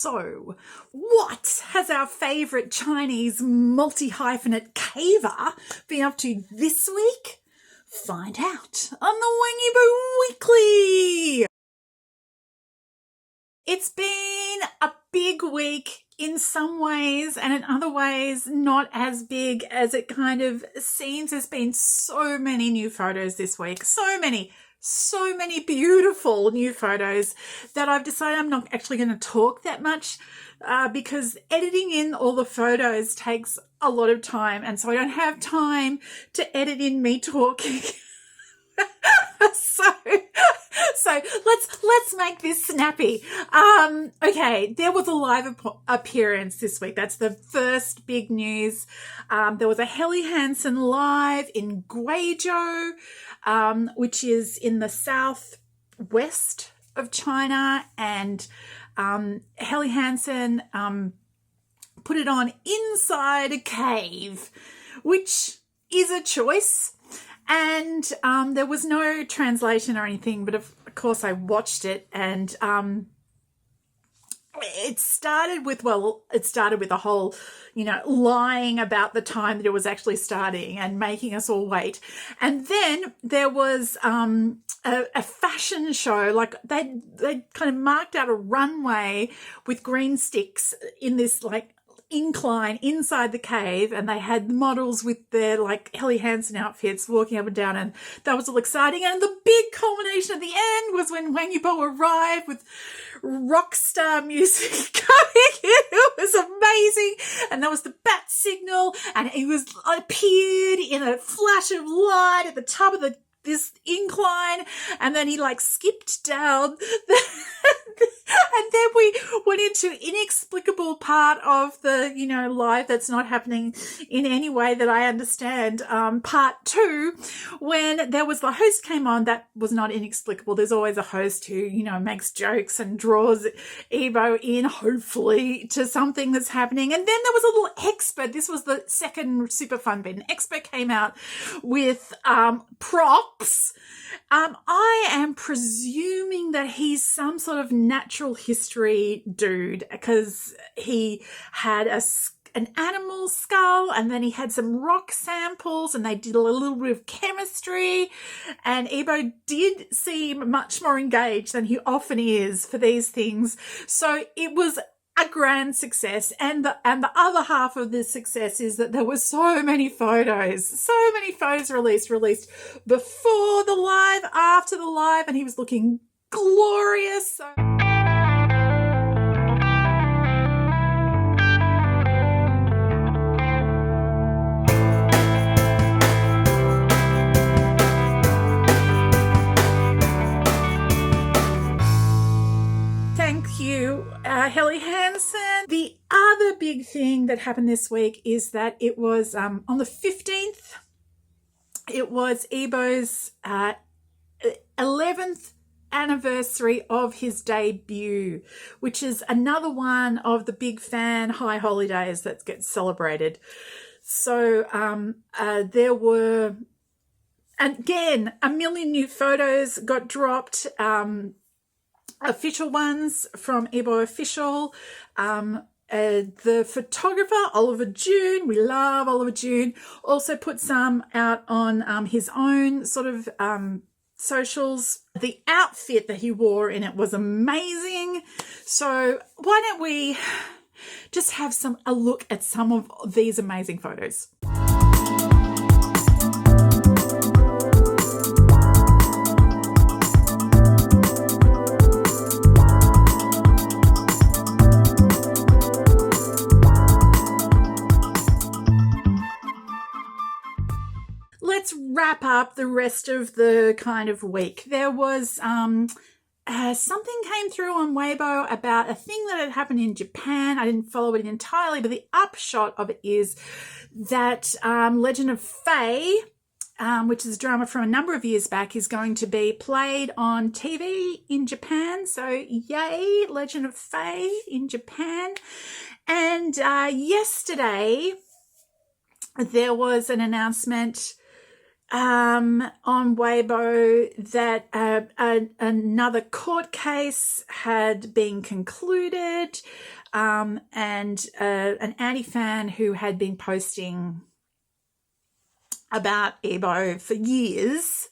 So, what has our favourite Chinese multi-hyphenate caver been up to this week? Find out on the YIBO Weekly! It's been a big week in some ways, and in other ways not as big as it kind of seems. There's been so many new photos this week, so many beautiful new photos that I've decided I'm not actually going to talk that much because editing in all the photos takes a lot of time, and so I don't have time to edit in me talking. So let's make this snappy. Okay, there was a live appearance this week. That's the first big news. There was a HELLY HANSEN live in Guizhou, which is in the southwest of China, and HELLY HANSEN put it on inside a cave, which is a choice. And there was no translation or anything, but of course I watched it, and it started with a whole, lying about the time that it was actually starting and making us all wait. And then there was a fashion show, like they kind of marked out a runway with green sticks in this incline inside the cave, and they had models with their HELLY HANSEN outfits walking up and down, and that was all exciting. And the big culmination at the end was when Wang Yibo arrived with rock star music going in. It was amazing, and that was the bat signal, and he appeared in a flash of light at the top of this incline, and then he skipped down and then we went into inexplicable part of the live that's not happening in any way that I understand, part 2, when there was the host came on. That was not inexplicable. There's always a host who makes jokes and draws YIBO in, hopefully, to something that's happening. And then there was a little expert. This was the second super fun bit. An expert came out with props. I am presuming that he's some sort of natural history dude, because he had an animal skull, and then he had some rock samples, and they did a little bit of chemistry, and YIBO did seem much more engaged than he often is for these things. So it was a grand success, and the other half of this success is that there were so many photos released before the live, after the live, and he was looking glorious. Thank you, HELLY HANSEN. The other big thing that happened this week is that it was on the 15th, it was YIBO's 11th anniversary of his debut, which is another one of the big fan high holidays that gets celebrated. So there were, again, a million new photos got dropped. Official ones from YIBO-OFFICIAL. The photographer, Oliver June, we love Oliver June, also put some out on his own sort of socials. The outfit that he wore in it was amazing. So why don't we just have a look at some of these amazing photos. Let's wrap up the rest of the kind of week. There was something came through on Weibo about a thing that had happened in Japan. I didn't follow it entirely, but the upshot of it is that Legend of Faye, which is a drama from a number of years back, is going to be played on TV in Japan. So yay, Legend of Faye in Japan. And yesterday there was an announcement on Weibo that another court case had been concluded, and an anti-fan who had been posting about YIBO for years,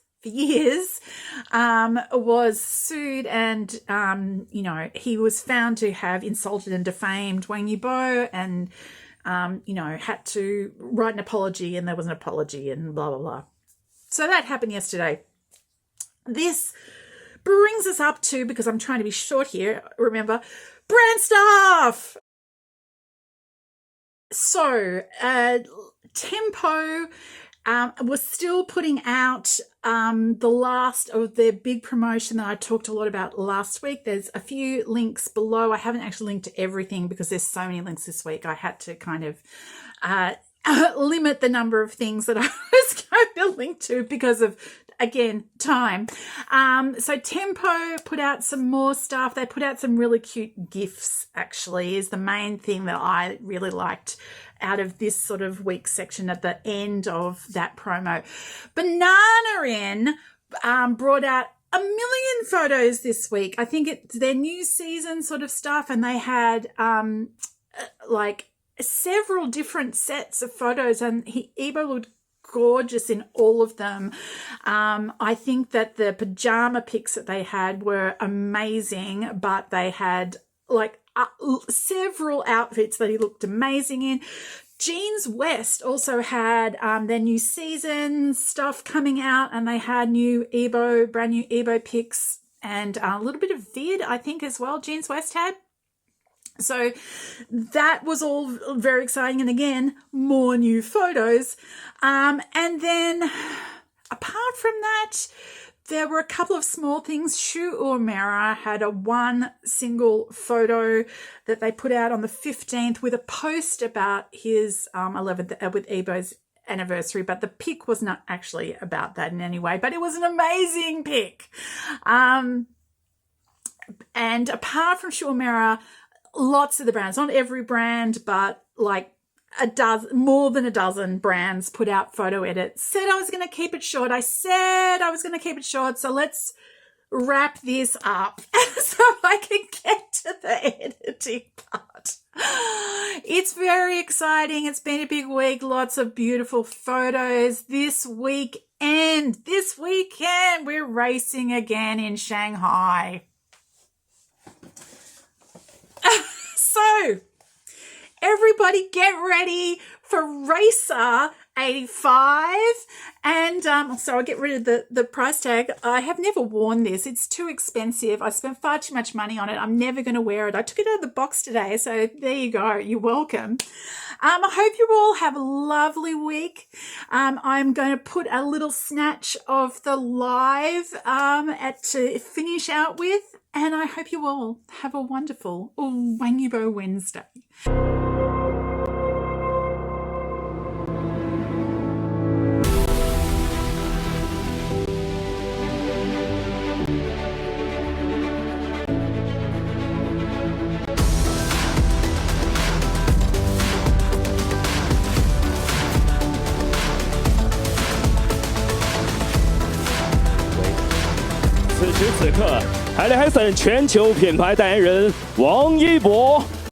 was sued, and he was found to have insulted and defamed Wang YIBO, and had to write an apology, and there was an apology, and blah blah blah. So that happened yesterday. This brings us up to, because I'm trying to be short here, remember, brand stuff. So Tempo was still putting out the last of their big promotion that I talked a lot about last week. There's a few links below. I haven't actually linked to everything because there's so many links this week. I had to kind of limit the number of things that I was going to link to because of, again, time. So Tempo put out some more stuff. They put out some really cute GIFs, actually, is the main thing that I really liked out of this sort of week section at the end of that promo. Banana brought out a million photos this week. I think it's their new season sort of stuff, and they had like several different sets of photos, and YIBO looked gorgeous in all of them. I think that the pajama pics that they had were amazing, but they had like several outfits that he looked amazing in. Jeans West also had their new season stuff coming out, and they had brand new YIBO pics, and a little bit of vid, I think, as well. Jeans West had. So that was all very exciting. And again, more new photos. And then apart from that, there were a couple of small things. Shu Uemura had one single photo that they put out on the 15th with a post about his 11th with YIBO's anniversary, but the pic was not actually about that in any way, but it was an amazing pic. And apart from Shu Uemura, lots of the brands, not every brand, but like more than a dozen brands put out photo edits. Said I was going to keep it short. So let's wrap this up so I can get to the editing part. It's very exciting. It's been a big week. Lots of beautiful photos this weekend. We're racing again in Shanghai. So everybody get ready for Racer 85. And so I'll get rid of the price tag. I have never worn this. It's too expensive. I spent far too much money on it. I'm never going to wear it. I took it out of the box today. So there you go. You're welcome. I hope you all have a lovely week. I'm going to put a little snatch of the live to finish out with. And I hope you all have a wonderful Wang YIBO Wednesday.此时此刻，HELLY HANSEN 全球品牌代言人王一博